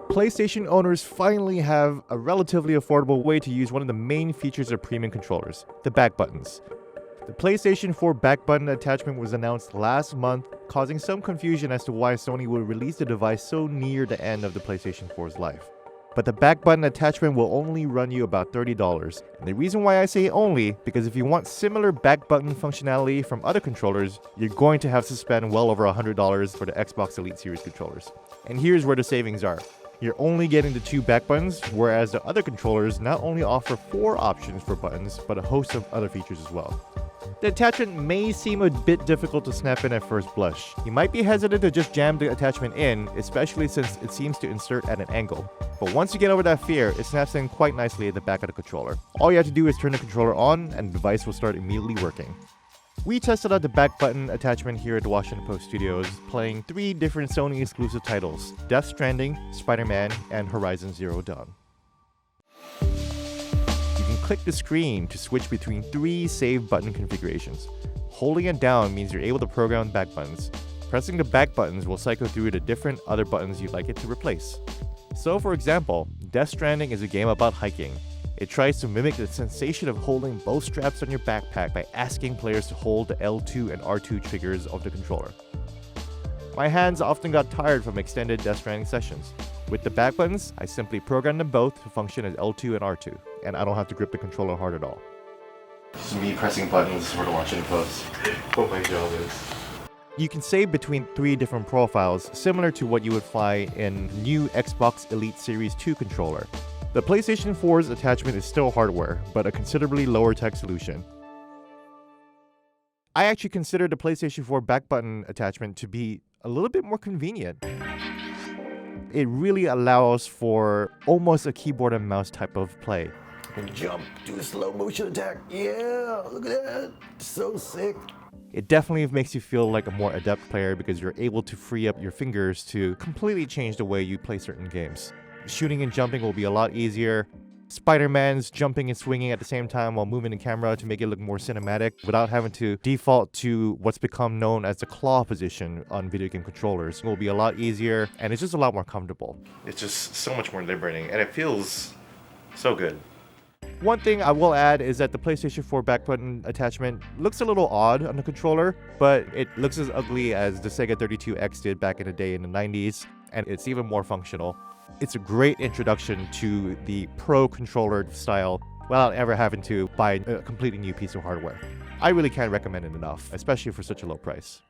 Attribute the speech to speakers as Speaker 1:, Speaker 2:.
Speaker 1: PlayStation owners finally have a relatively affordable way to use one of the main features of premium controllers, the back buttons. The PlayStation 4 back button attachment was announced last month, causing some confusion as to why Sony would release the device so near the end of the PlayStation 4's life. But the back button attachment will only run you about $30. And the reason why I say only, because if you want similar back button functionality from other controllers, you're going to have to spend well over $100 for the Xbox Elite Series controllers. And here's where the savings are. You're only getting the 2 back buttons, whereas the other controllers not only offer 4 options for buttons, but a host of other features as well. The attachment may seem a bit difficult to snap in at first blush. You might be hesitant to just jam the attachment in, especially since it seems to insert at an angle. But once you get over that fear, it snaps in quite nicely at the back of the controller. All you have to do is turn the controller on, and the device will start immediately working. We tested out the back button attachment here at the Washington Post Studios, playing 3 different Sony exclusive titles: Death Stranding, Spider-Man, and Horizon Zero Dawn. You can click the screen to switch between 3 save button configurations. Holding it down means you're able to program back buttons. Pressing the back buttons will cycle through the different other buttons you'd like it to replace. So for example, Death Stranding is a game about hiking. It tries to mimic the sensation of holding both straps on your backpack by asking players to hold the L2 and R2 triggers of the controller. My hands often got tired from extended Death Stranding sessions. With the back buttons, I simply program them both to function as L2 and R2, and I don't have to grip the controller hard at all. This is me pressing buttons for the Washington Post. What my job is. You can save between 3 different profiles, similar to what you would find in the new Xbox Elite Series 2 controller. The PlayStation 4's attachment is still hardware, but a considerably lower tech solution. I actually consider the PlayStation 4 back button attachment to be a little bit more convenient. It really allows for almost a keyboard and mouse type of play. And jump, do a slow motion attack. Yeah, look at that. So sick. It definitely makes you feel like a more adept player because you're able to free up your fingers to completely change the way you play certain games. Shooting and jumping will be a lot easier. Spider-Man's jumping and swinging at the same time while moving the camera to make it look more cinematic without having to default to what's become known as the claw position on video game controllers will be a lot easier, and it's just a lot more comfortable. It's just so much more liberating, and it feels so good. One thing I will add is that the PlayStation 4 back button attachment looks a little odd on the controller, but it looks as ugly as the Sega 32X did back in the day in the 90s, and it's even more functional. It's a great introduction to the Pro controller style without ever having to buy a completely new piece of hardware. I really can't recommend it enough, especially for such a low price.